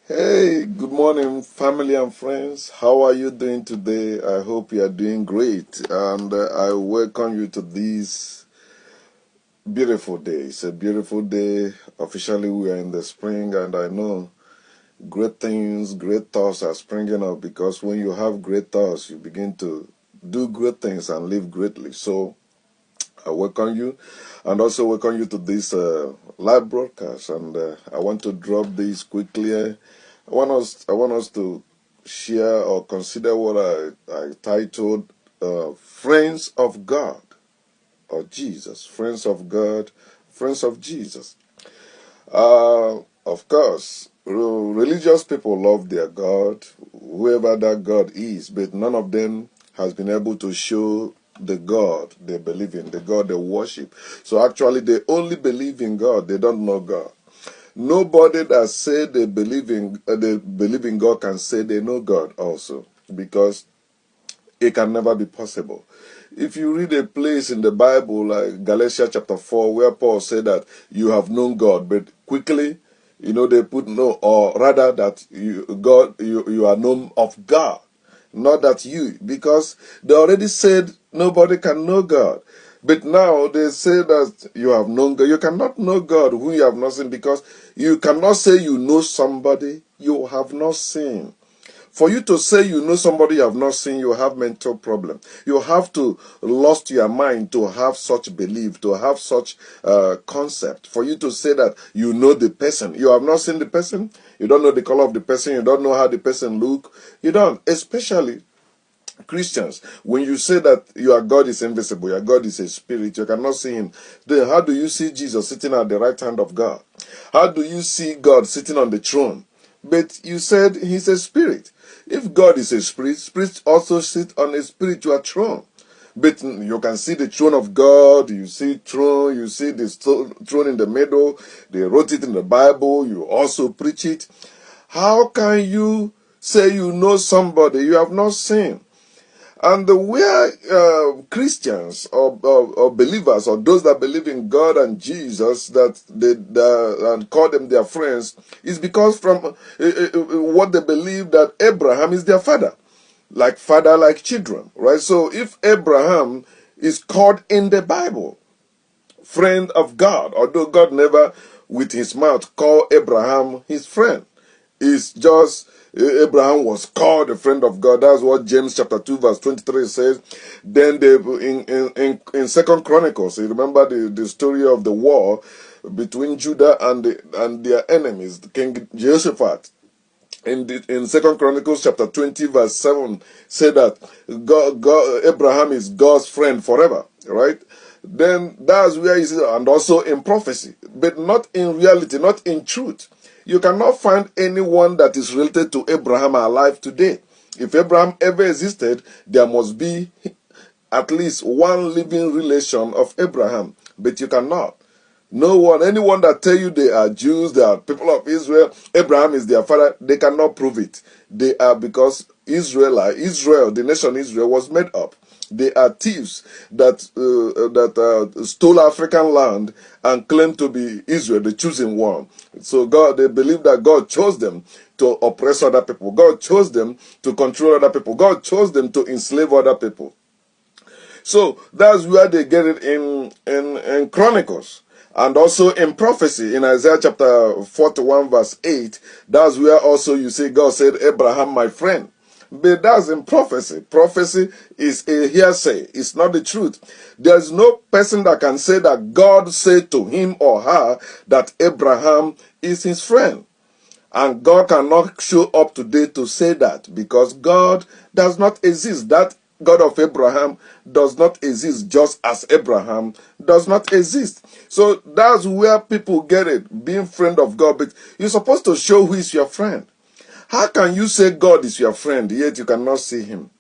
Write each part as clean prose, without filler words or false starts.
Hey, good morning, family and friends. How are you doing today? I hope you are doing great. And I welcome you to this beautiful day. It's a beautiful day. Officially, we are in the spring, and I know great things, great thoughts are springing up because when you have great thoughts, you begin to do great things and live greatly. So, I welcome you and also welcome you to this live broadcast. And I want to drop this quickly. I want us to share or consider what I titled Friends of God or Jesus. Friends of God, Friends of Jesus. Of course, religious people love their God, whoever that God is, but none of them has been able to show the God they believe in, the God they worship. So actually, they only believe in God, they don't know God. Nobody that say they believe in God can say they know God also, because it can never be possible. If you read a place in the Bible like Galatians chapter 4 where Paul said that you have known God, but quickly, they put no, or rather that you are known of God, not that you, because they already said nobody can know God. But now they say that you have known God. You cannot know God who you have not seen, because you cannot say you know somebody you have not seen. For you to say you know somebody you have not seen, you have mental problem. You have to lost your mind to have such belief, to have such concept. For you to say that you know the person, you have not seen the person, you don't know the color of the person, you don't know how the person look, you don't. Especially Christians, when you say that your God is invisible, your God is a spirit, you cannot see him, then how do you see Jesus sitting at the right hand of God? How do you see God sitting on the throne? But you said he's a spirit. If God is a spirit, spirits also sit on a spiritual throne. But you can see the throne of God, you see throne, you see the throne in the middle, they wrote it in the Bible, you also preach it. How can you say you know somebody you have not seen? And where Christians or believers or those that believe in God and Jesus and call them their friends is because from what they believe that Abraham is their father like children, right? So if Abraham is called in the Bible friend of God, although God never with his mouth called Abraham his friend, it's just Abraham was called a friend of God. That's what James chapter 2 verse 23 says. Then they in Second Chronicles, you remember the story of the war between Judah and their enemies, King Jehoshaphat. In Second Chronicles chapter 20 verse 7 say that Abraham is God's friend forever, right? Then that's where he says, and also in prophecy, but not in reality, not in truth. You cannot find anyone that is related to Abraham alive today. If Abraham ever existed, there must be at least one living relation of Abraham, but you cannot. No one, anyone that tell you they are Jews, they are people of Israel, Abraham is their father, they cannot prove it. They are, because Israel, the nation Israel was made up. They are thieves that stole African land and claim to be Israel, the chosen one. So they believe that God chose them to oppress other people. God chose them to control other people. God chose them to enslave other people. So that's where they get it in Chronicles. And also in prophecy, in Isaiah chapter 41 verse 8, that's where also you see God said, Abraham, my friend. But that's in prophecy. Prophecy is a hearsay. It's not the truth. There's no person that can say that God said to him or her that Abraham is his friend. And God cannot show up today to say that, because God does not exist. That God of Abraham does not exist, just as Abraham does not exist. So that's where people get it, being friend of God. But you're supposed to show who is your friend. How can you say God is your friend, yet you cannot see him?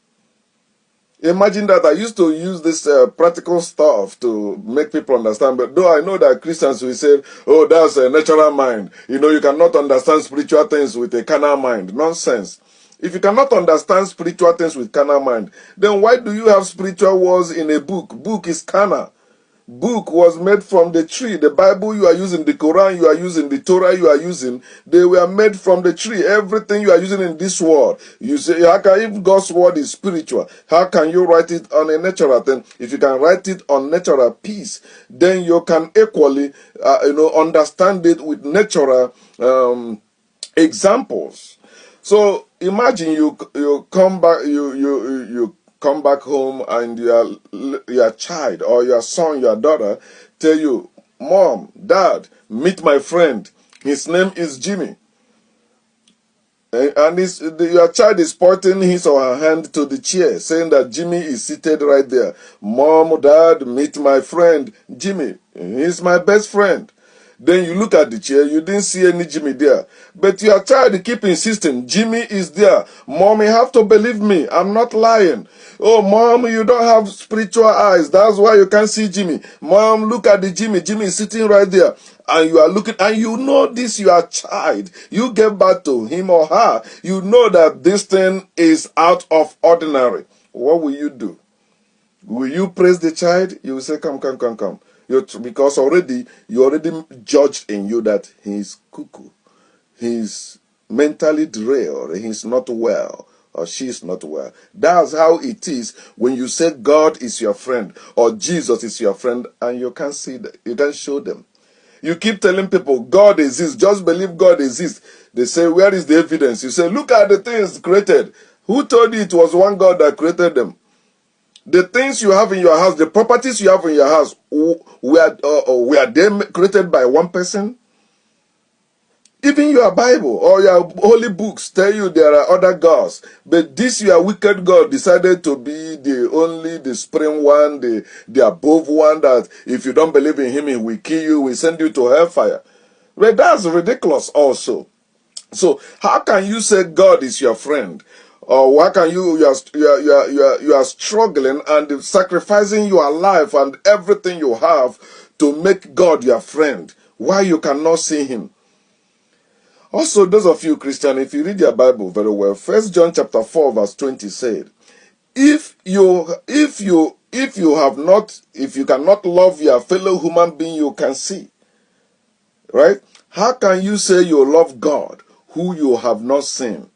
Imagine that. I used to use this practical stuff to make people understand, but though I know that Christians will say, oh, that's a natural mind. You cannot understand spiritual things with a carnal mind. Nonsense. If you cannot understand spiritual things with carnal mind, then why do you have spiritual words in a book? Book is carnal. book was made from the tree. The Bible you are using, the Quran you are using, the Torah you are using, they were made from the tree. Everything you are using in this world, you say, how can, if God's word is spiritual, how can you write it on a natural thing? If you can write it on natural piece, then you can equally, understand it with natural examples. So imagine you come back, you come back home, and your child or your son, your daughter tell you, Mom, Dad, meet my friend, his name is Jimmy. And your child is pointing his or her hand to the chair, saying that Jimmy is seated right there. Mom, Dad, meet my friend Jimmy, he's my best friend. Then you look at the chair, you didn't see any Jimmy there. But your child keep insisting, Jimmy is there. Mom, you have to believe me, I'm not lying. Oh, Mom, you don't have spiritual eyes, that's why you can't see Jimmy. Mom, look at the Jimmy, Jimmy is sitting right there. And you are looking, and you know this, your child. You give back to him or her. You know that this thing is out of ordinary. What will you do? Will you praise the child? You will say, come, come, come, come. Because you already judged in you that he's cuckoo. He's mentally derailed. He's not well. Or she's not well. That's how it is when you say God is your friend or Jesus is your friend and you can't see that. You can't show them. You keep telling people God exists. Just believe God exists. They say, where is the evidence? You say, look at the things created. Who told you it was one God that created them? The things you have in your house, the properties you have in your house, were they created by one person? Even your Bible or your holy books tell you there are other gods. But this your wicked God decided to be the supreme one, the above one, that if you don't believe in him, he will kill you, will send you to hellfire. But that's ridiculous also. So how can you say God is your friend? Or how can you are struggling and sacrificing your life and everything you have to make God your friend? Why you cannot see him? Also, those of you Christian, if you read your Bible very well, 1 John chapter 4 verse 20 said, if you cannot love your fellow human being you can see, right? How can you say you love God who you have not seen?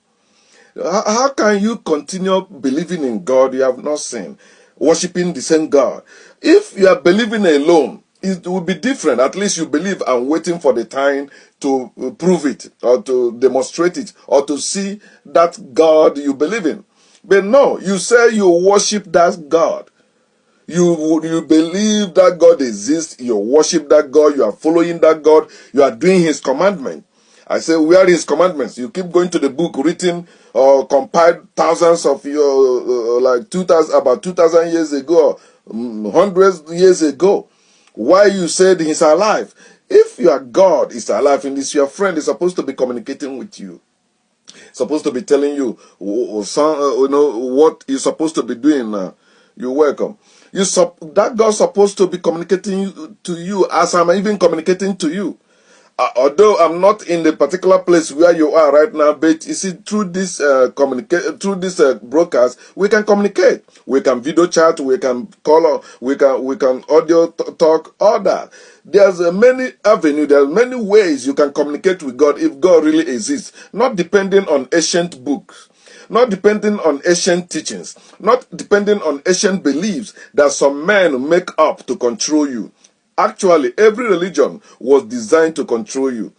How can you continue believing in God you have not seen, worshiping the same God? If you are believing alone, it will be different. At least you believe and waiting for the time to prove it or to demonstrate it or to see that God you believe in. But no, you say you worship that God. You believe that God exists, you worship that God, you are following that God, you are doing his commandment. I say, where are his commandments? You keep going to the book written or compiled thousands of like 2,000 years ago, hundreds years ago. Why you said he's alive? If your God is alive and is your friend, is supposed to be communicating with you. Supposed to be telling you, what you're supposed to be doing now. You're welcome. That God's supposed to be communicating to you as I'm even communicating to you. Although I'm not in the particular place where you are right now, but you see, through this broadcast, we can communicate. We can video chat. We can call. We can audio talk. All that. There's many avenues. There's many ways you can communicate with God if God really exists. Not depending on ancient books. Not depending on ancient teachings. Not depending on ancient beliefs that some men make up to control you. Actually, every religion was designed to control you.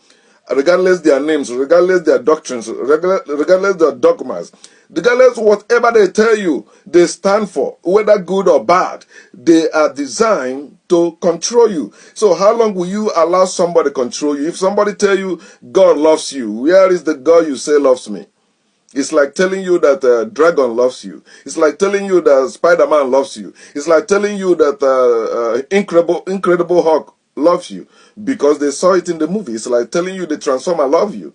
Regardless their names, regardless their doctrines, regardless their dogmas, regardless whatever they tell you they stand for, whether good or bad, they are designed to control you. So how long will you allow somebody to control you? If somebody tell you God loves you, where is the God you say loves me? It's like telling you that dragon loves you. It's like telling you that Spider-Man loves you. It's like telling you that Incredible Hulk loves you because they saw it in the movie. It's like telling you the Transformer love you.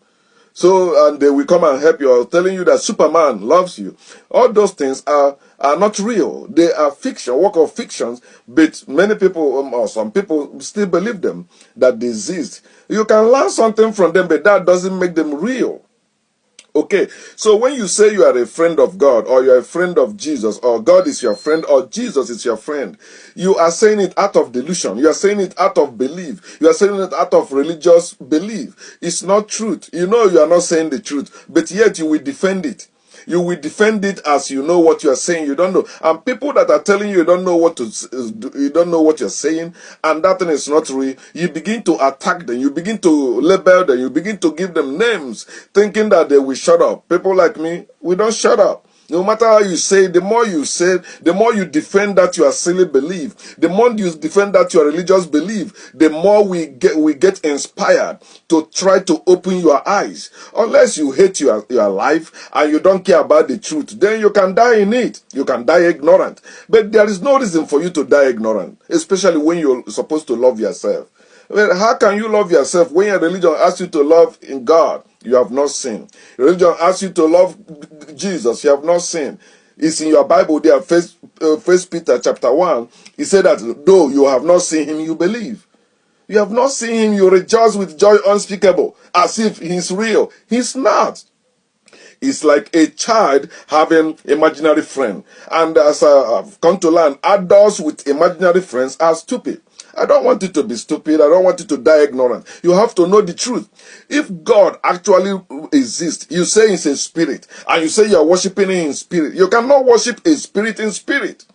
So, and they will come and help you, or telling you that Superman loves you. All those things are not real. They are fiction, work of fictions, but many people, or some people still believe them, that they exist. You can learn something from them, but that doesn't make them real. Okay, so when you say you are a friend of God, or you are a friend of Jesus, or God is your friend, or Jesus is your friend, you are saying it out of delusion. You are saying it out of belief. You are saying it out of religious belief. It's not truth. You know you are not saying the truth, but yet you will defend it. You will defend it as you know what you are saying. You don't know. And people that are telling you don't know what to do, you don't know what you're saying, and that thing is not real, you begin to attack them. You begin to label them. You begin to give them names, thinking that they will shut up. People like me, we don't shut up. No matter how you say, the more you say, the more you defend that you are silly belief, the more you defend that you are religious belief, the more we get inspired to try to open your eyes. Unless you hate your life and you don't care about the truth, then you can die in it. You can die ignorant. But there is no reason for you to die ignorant, especially when you're supposed to love yourself. Well, how can you love yourself when your religion asks you to love in God? You have not sinned. Religion asks you to love Jesus. You have not sinned. It's in your Bible there, First Peter chapter 1. He said that though you have not seen him, you believe. You have not seen him, you rejoice with joy unspeakable, as if he's real. He's not. It's like a child having imaginary friend. And as I've come to learn, adults with imaginary friends are stupid. I don't want you to be stupid. I don't want you to die ignorant. You have to know the truth. If God actually exists, you say he's a spirit, and you say you are worshiping him in spirit. You cannot worship a spirit in spirit,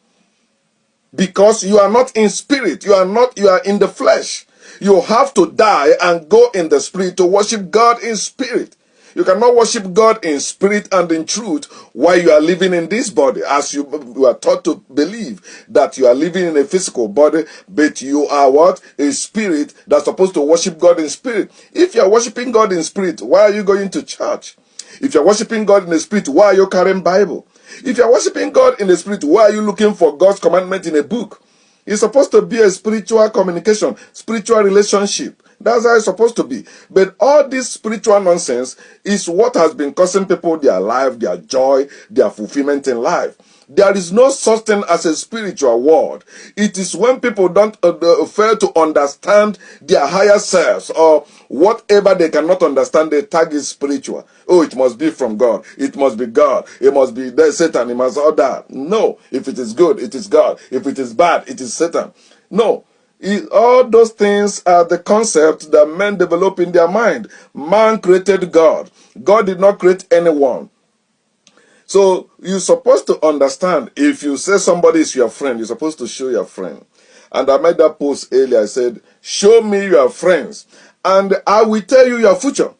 because you are not in spirit. You are in the flesh. You have to die and go in the spirit to worship God in spirit. You cannot worship God in spirit and in truth while you are living in this body, as you are taught to believe that you are living in a physical body, but you are what? A spirit that's supposed to worship God in spirit. If you are worshiping God in spirit, why are you going to church? If you are worshiping God in the spirit, why are you carrying Bible? If you are worshiping God in the spirit, why are you looking for God's commandment in a book? It's supposed to be a spiritual communication, spiritual relationship. That's how it's supposed to be. But all this spiritual nonsense is what has been causing people their life, their joy, their fulfillment in life. There is no such thing as a spiritual world. It is when people don't fail to understand their higher selves, or whatever they cannot understand, they tag it spiritual. Oh, it must be from God. It must be God. It must be Satan. It must all that. No. If it is good, it is God. If it is bad, it is Satan. No. All those things are the concepts that men develop in their mind. Man created God. God did not create anyone. So you're supposed to understand, if you say somebody is your friend, you're supposed to show your friend. And I made that post earlier. I said, show me your friends, and I will tell you your future.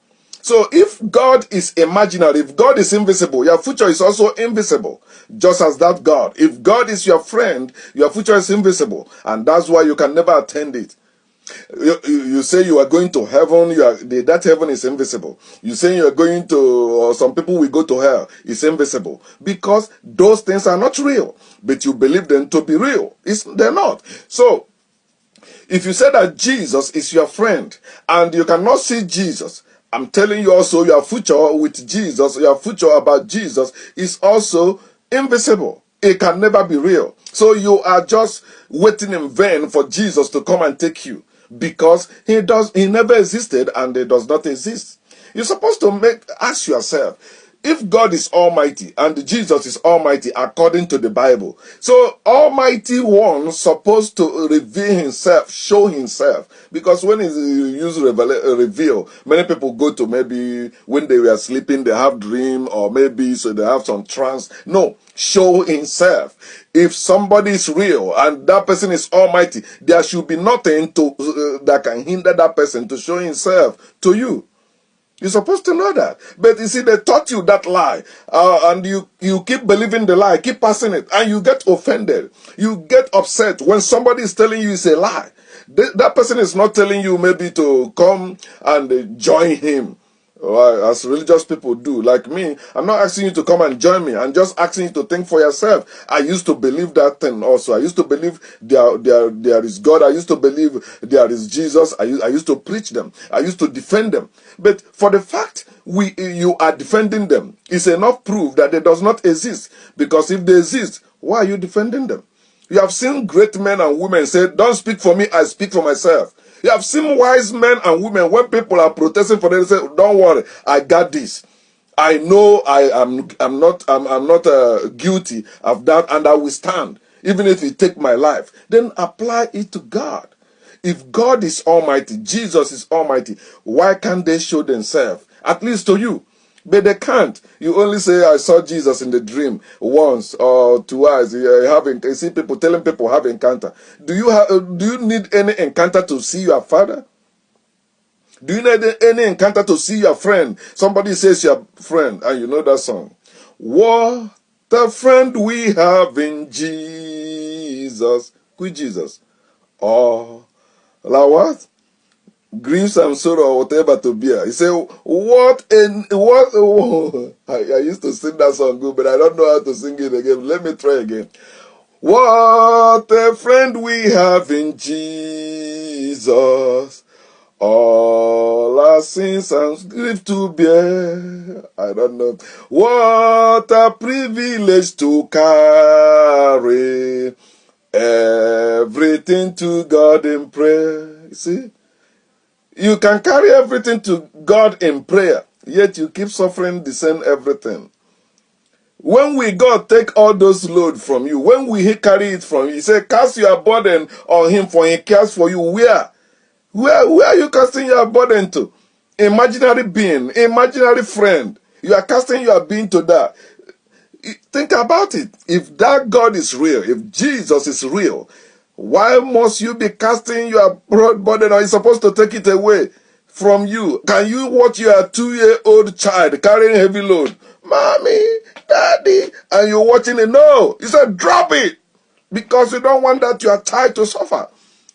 So if God is imaginary, if God is invisible, your future is also invisible, just as that God. If God is your friend, your future is invisible, and that's why you can never attend it. You say you are going to heaven, that heaven is invisible. You say you are going to, or some people will go to hell, it's invisible. Because those things are not real, but you believe them to be real. They're not. So, if you say that Jesus is your friend, and you cannot see Jesus, I'm telling you also your future with Jesus, your future about Jesus is also invisible. It can never be real. So you are just waiting in vain for Jesus to come and take you, because he never existed and he does not exist. You're supposed to ask yourself, if God is almighty and Jesus is almighty according to the Bible, so Almighty One supposed to reveal himself, show himself. Because when he uses reveal, many people go to maybe when they were sleeping, they have dream, or maybe so they have some trance. No, show himself. If somebody is real and that person is almighty, there should be nothing that can hinder that person to show himself to you. You're supposed to know that. But you see, they taught you that lie. And you keep believing the lie, keep passing it, and you get offended. You get upset when somebody is telling you it's a lie. That person is not telling you maybe to come and join him, as religious people do. Like me, I'm not asking you to come and join me. I'm just asking you to think for yourself. I used to believe that thing also. I used to believe there is God. I used to believe there is Jesus. I used to preach them. I used to defend them. But for the fact you are defending them is enough proof that they does not exist. Because if they exist, why are you defending them? You have seen great men and women say, don't speak for me, I speak for myself. You have seen wise men and women, when people are protesting for them, say, don't worry, I got this. I know I'm not guilty of that, and I will stand, even if it take my life. Then apply it to God. If God is almighty, Jesus is almighty, why can't they show themselves, at least to you? But they can't. You only say, I saw Jesus in the dream once or twice. You see people telling people have encounter. Do you need any encounter to see your Father? Do you need any encounter to see your friend? Somebody says your friend, and you know that song. What a friend we have in Jesus. Which Jesus? Oh, like what? Griefs and sorrow or whatever to bear. He said, oh, I used to sing that song good, but I don't know how to sing it again. Let me try again. What a friend we have in Jesus. All our sins and grief to bear. I don't know. What a privilege to carry everything to God in prayer. You see? You can carry everything to God in prayer, yet you keep suffering the same everything. When we God take all those load from you, when we carry it from you, he said, cast your burden on him, for he cares for you. Where are you casting your burden to? Imaginary being, imaginary friend. You are casting your being to that. Think about it. If that God is real, if Jesus is real, why must you be casting your burden, or you supposed to take it away from you? Can you watch your 2-year-old child carrying heavy load? Mommy, daddy, and you're watching it? No. He said, drop it. Because you don't want that your child to suffer.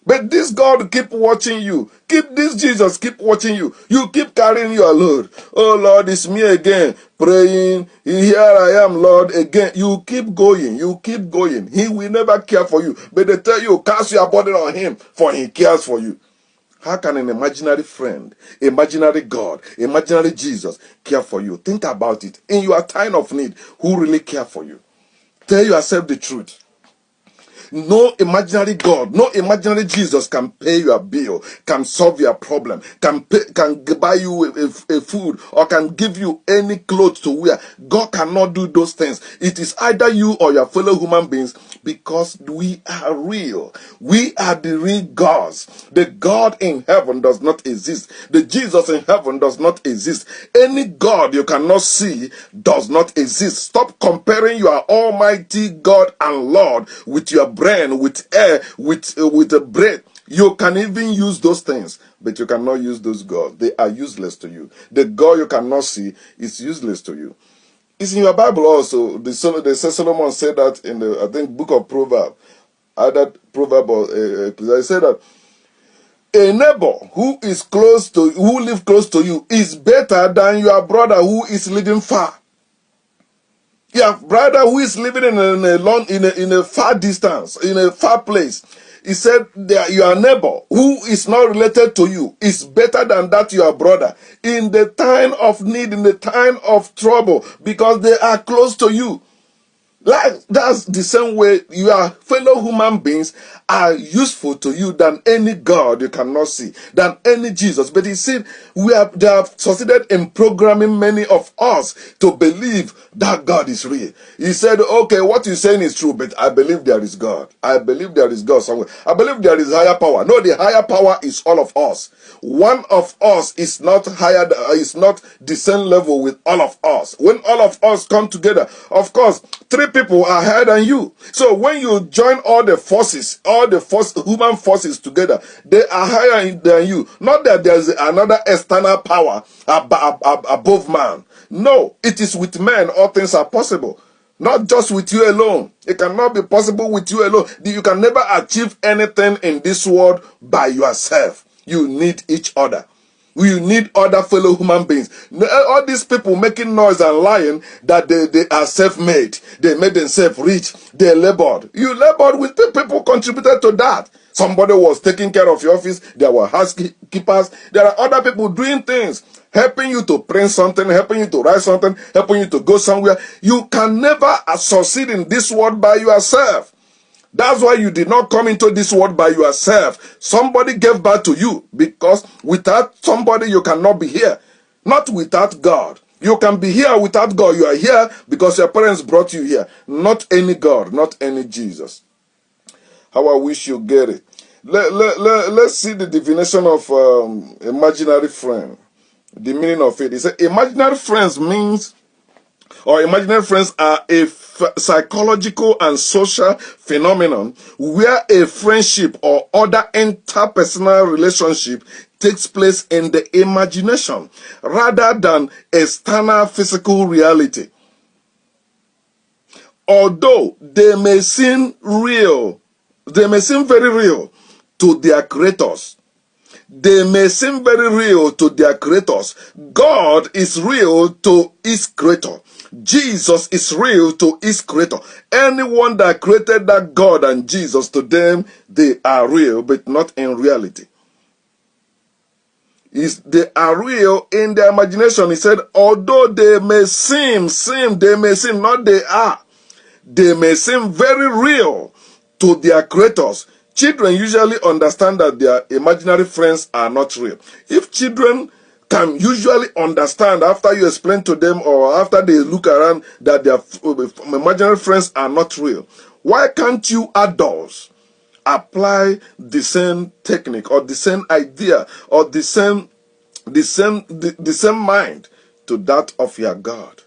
But this God keep watching you. This Jesus keep watching you. You keep carrying your load. Oh Lord, it's me again. Praying. Here I am, Lord, again. You keep going. You keep going. He will never care for you. But they tell you, cast your burden on him, for he cares for you. How can an imaginary friend, imaginary God, imaginary Jesus care for you? Think about it. In your time of need, who really care for you? Tell yourself the truth. No imaginary God, no imaginary Jesus can pay your bill, can solve your problem, can buy you a food, or can give you any clothes to wear. God cannot do those things. It is either you or your fellow human beings, because we are real. We are the real gods. The God in heaven does not exist. The Jesus in heaven does not exist. Any God you cannot see does not exist. Stop comparing your almighty God and Lord with your brain, with air, with a breath. You can even use those things, but you cannot use those gods. They are useless to you. The God you cannot see is useless to you. It's in your Bible also. The Solomon said that in the, I think, book of Proverbs. Either Proverb or I said that a neighbor who lives close to you is better than your brother who is living far. Your brother who is living in a far distance, in a far place. He said that your neighbor who is not related to you is better than that your brother in the time of need, in the time of trouble, because they are close to you. Like, that's the same way your fellow human beings are useful to you than any God you cannot see, than any Jesus. But he said they have succeeded in programming many of us to believe that God is real. He said, okay, what you're saying is true, but I believe there is God. I believe there is God somewhere. I believe there is higher power. No, the higher power is all of us. One of us is not higher, is not the same level with all of us. When all of us come together, of course, 3 people are higher than you. So when you join all the human forces together, they are higher than you. Not that there's another external power above man. No, it is with men all things are possible. Not just with you alone. It cannot be possible with you alone. You can never achieve anything in this world by yourself. You need each other. You need other fellow human beings. All these people making noise and lying that they are self-made. They made themselves rich. They labored. You labored with the people contributed to that. Somebody was taking care of your office. There were housekeepers. There are other people doing things, helping you to print something, helping you to write something, helping you to go somewhere. You can never succeed in this world by yourself. That's why you did not come into this world by yourself. Somebody gave birth to you, because without somebody you cannot be here. Not without God. You can be here without God. You are here because your parents brought you here. Not any God, not any Jesus. How I wish you get it. Let's see the definition of imaginary friend. The meaning of it. It says imaginary friends means, or imaginary friends are a psychological and social phenomenon where a friendship or other interpersonal relationship takes place in the imagination rather than external physical reality. Although they may seem real, they may seem very real to their creators. They may seem very real to their creators. God is real to his creator. Jesus is real to his creator. Anyone that created that God and Jesus, to them, they are real, but not in reality. They are real in their imagination. He said, although they may seem, not they are. They may seem very real to their creators. Children usually understand that their imaginary friends are not real. If children can usually understand after you explain to them or after they look around that their imaginary friends are not real, why can't you adults apply the same technique or the same idea or the same mind to that of your God?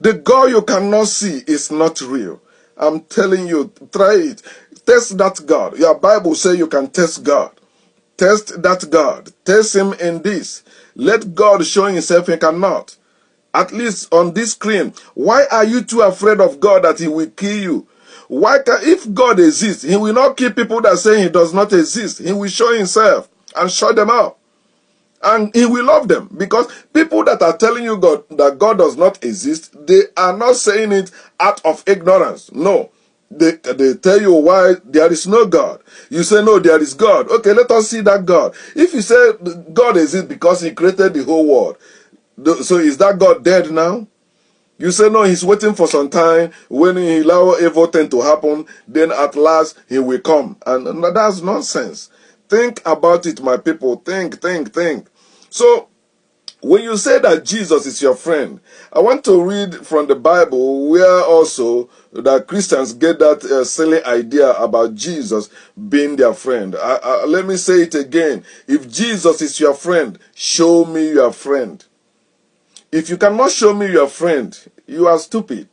The God you cannot see is not real. I'm telling you, try it. Test that God. Your Bible says you can test God. Test that God. Test him in this. Let God show himself he cannot. At least on this screen. Why are you too afraid of God that he will kill you? If God exists, he will not kill people that say he does not exist. He will show himself and shut them out. And he will love them, because people that are telling you that God does not exist, they are not saying it out of ignorance. No. They tell you why there is no God. You say, no, there is God. Okay, let us see that God. If you say God exists because he created the whole world, so is that God dead now? You say, no, he's waiting for some time. When he allow everything to happen, then at last he will come. And that's nonsense. Think about it, my people. Think. So, when you say that Jesus is your friend, I want to read from the Bible where also that Christians get that silly idea about Jesus being their friend. Let me say it again. If Jesus is your friend, show me your friend. If you cannot show me your friend, you are stupid.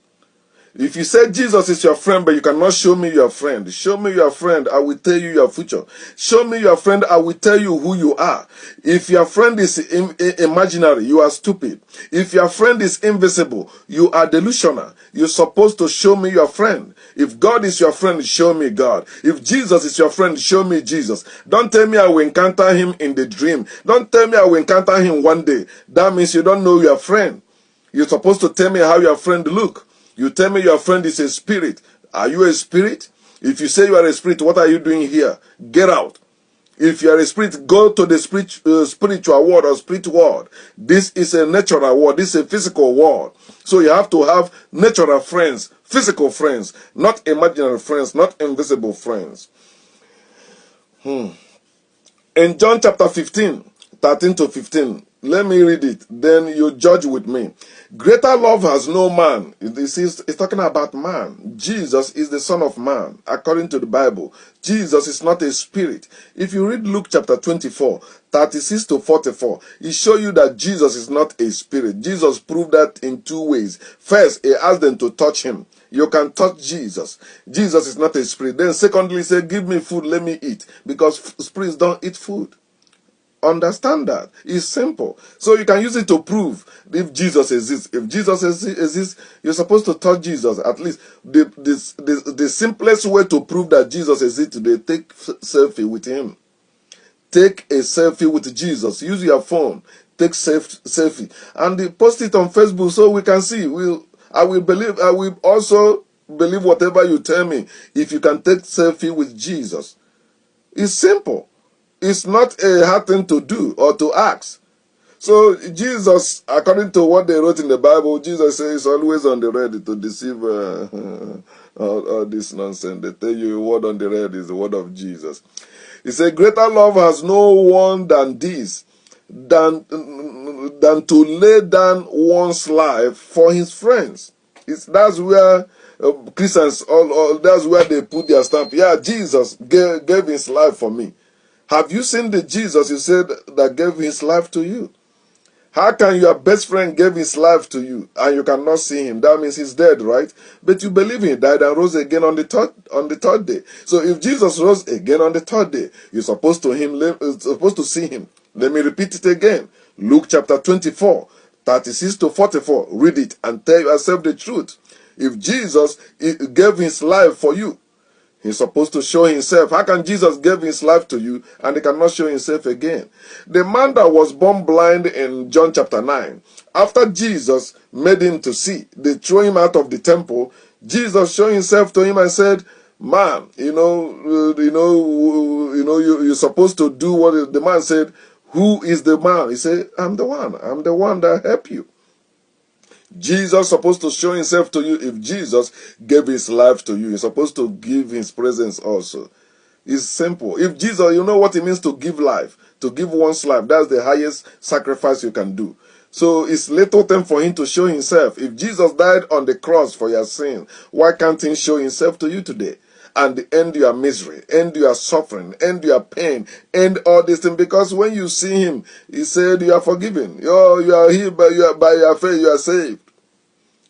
If you say Jesus is your friend, but you cannot show me your friend, show me your friend, I will tell you your future. Show me your friend, I will tell you who you are. If your friend is imaginary, you are stupid. If your friend is invisible, you are delusional. You're supposed to show me your friend. If God is your friend, show me God. If Jesus is your friend, show me Jesus. Don't tell me I will encounter him in the dream. Don't tell me I will encounter him one day. That means you don't know your friend. You're supposed to tell me how your friend look. You tell me your friend is a spirit. Are you a spirit? If you say you are a spirit, what are you doing here? Get out. If you are a spirit, go to the spiritual world or spirit world. This is a natural world. This is a physical world. So you have to have natural friends, physical friends, not imaginary friends, not invisible friends. In John chapter 15, 13 to 15, let me read it, then you judge with me. Greater love has no man. It's talking about man. Jesus is the Son of Man, according to the Bible. Jesus is not a spirit. If you read Luke chapter 24, 36 to 44, it shows you that Jesus is not a spirit. Jesus proved that in two ways. First, he asked them to touch him. You can touch Jesus. Jesus is not a spirit. Then secondly, he said, give me food, let me eat. Because spirits don't eat food. Understand that. It's simple. So you can use it to prove if Jesus exists. If Jesus exists, you're supposed to touch Jesus. At least the simplest way to prove that Jesus exists today, take selfie with him. Take a selfie with Jesus. Use your phone. Take selfie. And post it on Facebook so we can see. I will also believe whatever you tell me if you can take selfie with Jesus. It's simple. It's not a hard thing to do or to ask. So Jesus, according to what they wrote in the Bible, Jesus says always on the ready to deceive all this nonsense. They tell you a word on the ready is the word of Jesus. He said, greater love has no one than this, than to lay down one's life for his friends. That's where Christians, that's where they put their stamp. Yeah, Jesus gave his life for me. Have you seen the Jesus you said that gave his life to you? How can your best friend give his life to you and you cannot see him? That means he's dead, right? But you believe he died and rose again on the third day. So if Jesus rose again on the third day, you're supposed to see him. Let me repeat it again. Luke chapter 24, 36 to 44. Read it and tell yourself the truth. If Jesus gave his life for you, he's supposed to show himself. How can Jesus give his life to you and he cannot show himself again? The man that was born blind in John chapter 9, after Jesus made him to see, they threw him out of the temple. Jesus showed himself to him and said, man, you're supposed to do what the man said. Who is the man? He said, I'm the one. I'm the one that helped you. Jesus supposed to show himself to you. If Jesus gave his life to you, he's supposed to give his presence also. It's simple. If Jesus, you know what it means to give life, to give one's life. That's the highest sacrifice you can do. So it's little time for him to show himself. If Jesus died on the cross for your sin, why can't he show himself to you today? And end your misery, end your suffering, end your pain, end all these things. Because when you see him, he said you are forgiven. You are healed by your faith, you are saved.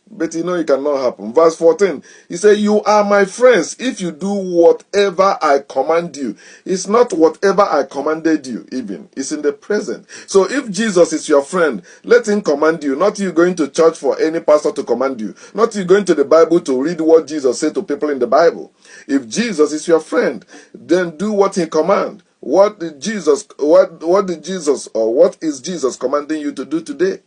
But it cannot happen. Verse 14, he said, you are my friends if you do whatever I command you. It's not whatever I commanded you even. It's in the present. So if Jesus is your friend, let him command you. Not you going to church for any pastor to command you. Not you going to the Bible to read what Jesus said to people in the Bible. If Jesus is your friend, then do what he commands. What is Jesus commanding you to do today?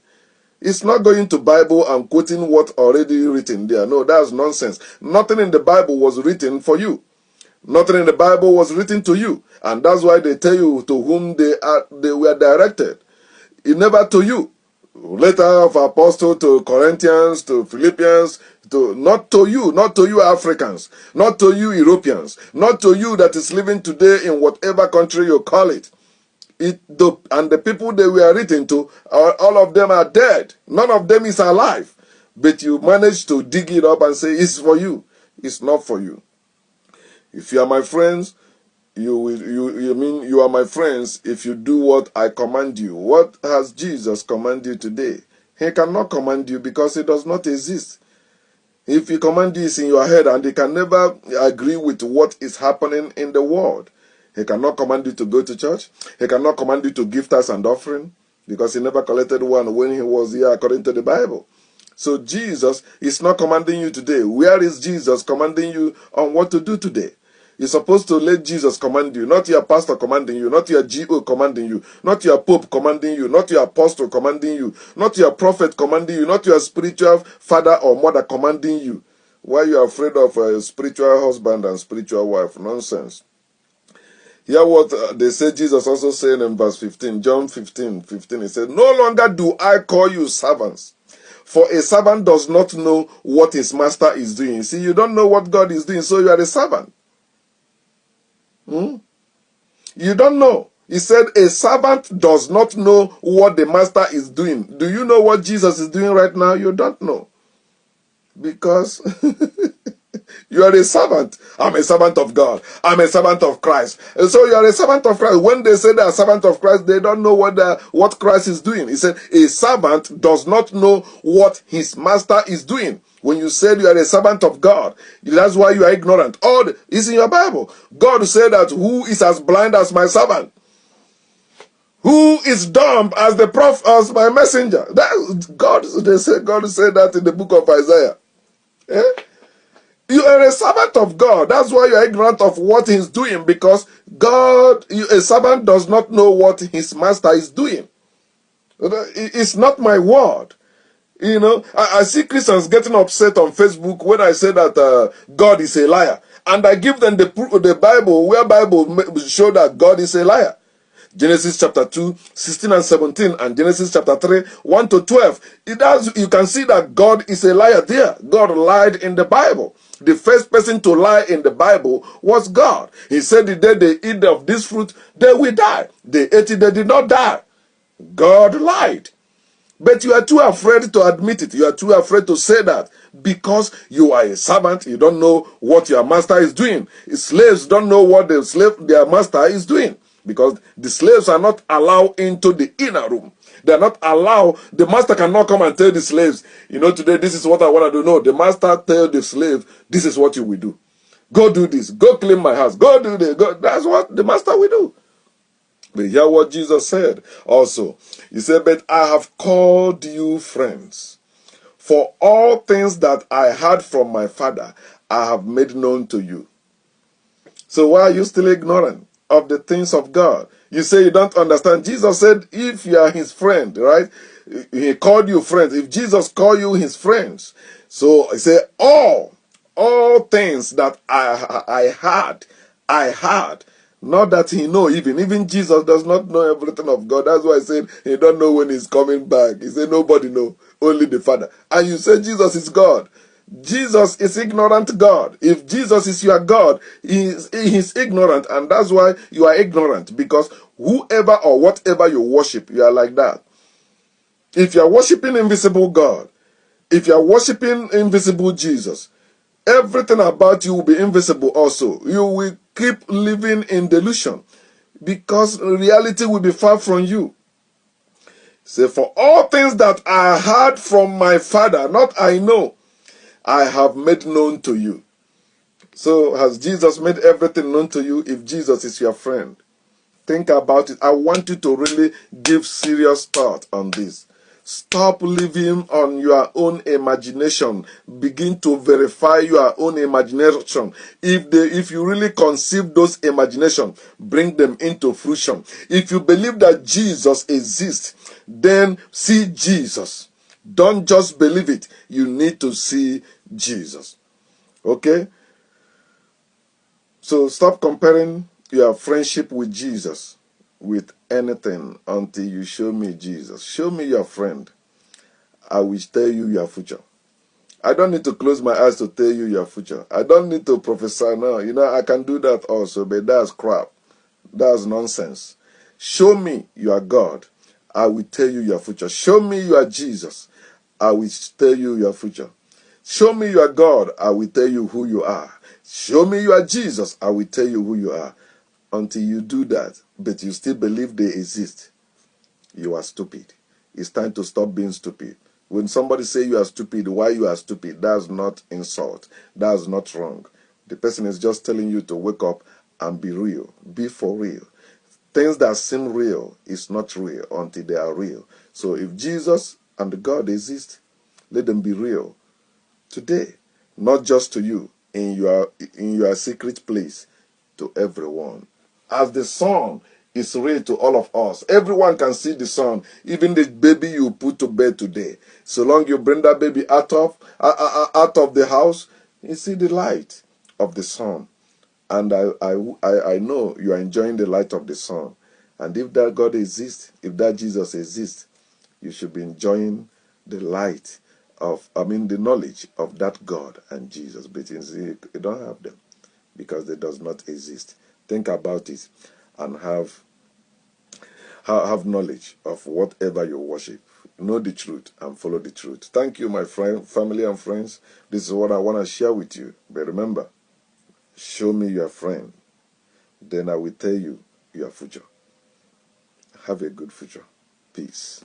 It's not going to Bible and quoting what already written there. No, that's nonsense. Nothing in the Bible was written for you. Nothing in the Bible was written to you. And that's why they tell you to whom they were directed. It never to you. Letter of Apostle to Corinthians, to Philippians, not to you Africans, not to you Europeans, not to you that is living today in whatever country you call it. And the people they were written to, all of them are dead. None of them is alive. But you manage to dig it up and say, it's for you. It's not for you. If you are my friends, you are my friends if you do what I command you. What has Jesus commanded you today? He cannot command you because it does not exist. If he command you, it's in your head and he can never agree with what is happening in the world. He cannot command you to go to church. He cannot command you to give tithes and offering because he never collected one when he was here according to the Bible. So Jesus is not commanding you today. Where is Jesus commanding you on what to do today? You're supposed to let Jesus command you, not your pastor commanding you, not your GO commanding you, not your pope commanding you, not your apostle commanding you, not your prophet commanding you, not your spiritual father or mother commanding you. Why are you afraid of a spiritual husband and spiritual wife? Nonsense. Hear what they say Jesus also said in verse 15, John 15, he said, no longer do I call you servants, for a servant does not know what his master is doing. See, you don't know what God is doing, so you are a servant. You don't know. He said a servant does not know what the master is doing. Do you know what Jesus is doing right now? You don't know. Because you are a servant. I'm a servant of God. I'm a servant of Christ. And so you are a servant of Christ. When they say they are a servant of Christ, they don't know what Christ is doing. He said a servant does not know what his master is doing. When you said you are a servant of God, that's why you are ignorant. All is in your Bible. God said that who is as blind as my servant? Who is dumb as the prophet, as my messenger? God said that in the book of Isaiah. Eh? You are a servant of God. That's why you are ignorant of what he's doing, because a servant does not know what his master is doing. It's not my word. I see Christians getting upset on Facebook when I say that God is a liar. And I give them the Bible, where Bible show that God is a liar. Genesis chapter 2, 16 and 17, and Genesis chapter 3, 1 to 12. You can see that God is a liar there. God lied in the Bible. The first person to lie in the Bible was God. He said the day they eat of this fruit, they will die. They ate it, they did not die. God lied. But you are too afraid to admit it. You are too afraid to say that because you are a servant. You don't know what your master is doing. Slaves don't know what their master is doing because the slaves are not allowed into the inner room. They are not allowed. The master cannot come and tell the slaves, today this is what I want to do. No, the master tell the slave, this is what you will do. Go do this. Go clean my house. Go do this. That's what the master will do. But hear what Jesus said also. He said, but I have called you friends. For all things that I heard from my Father, I have made known to you. So why are you still ignorant of the things of God? You say you don't understand. Jesus said, if you are his friend, right? He called you friends. If Jesus called you his friends. So he said, all things that I heard. Not that he know even Jesus does not know everything of God. That's why I said he don't know when he's coming back. He said nobody know, only the Father. And you say Jesus is God. Jesus is ignorant God. If Jesus is your God, he's ignorant, and that's why you are ignorant, because whoever or whatever you worship, you are like that. If you are worshiping invisible God, if you are worshiping invisible Jesus, everything about you will be invisible also. You will keep living in delusion because reality will be far from you. Say, for all things that I heard from my Father, not I know, I have made known to you. So has Jesus made everything known to you if Jesus is your friend? Think about it. I want you to really give serious thought on this. Stop living on your own imagination. Begin to verify your own imagination. If you really conceive those imaginations, bring them into fruition. If you believe that Jesus exists, then see Jesus. Don't just believe it. You need to see Jesus. Okay? So stop comparing your friendship with Jesus with anything until you show me Jesus. Show me your friend. I will tell you your future. I don't need to close my eyes to tell you your future. I don't need to prophesy now. I can do that also, but that's crap. That's nonsense. Show me you are God. I will tell you your future. Show me you are Jesus. I will tell you your future. Show me you are God. I will tell you who you are. Show me you are Jesus. I will tell you who you are. Until you do that, but you still believe they exist, you are stupid. It's time to stop being stupid. When somebody say you are stupid, why you are stupid, that's not insult. That's not wrong. The person is just telling you to wake up and be real. Be for real. Things that seem real is not real until they are real. So if Jesus and God exist, let them be real today, not just to you in your secret place, to everyone. As the sun is real to all of us, everyone can see the sun, even the baby you put to bed today. So long you bring that baby out of the house, you see the light of the sun. And I know you are enjoying the light of the sun. And if that God exists, if that Jesus exists, you should be enjoying the light the knowledge of that God and Jesus. But you don't have them because they does not exist. Think about it and have knowledge of whatever you worship. Know the truth and follow the truth. Thank you, my friend, family and friends. This is what I want to share with you. But remember, show me your friend. Then I will tell you your future. Have a good future. Peace.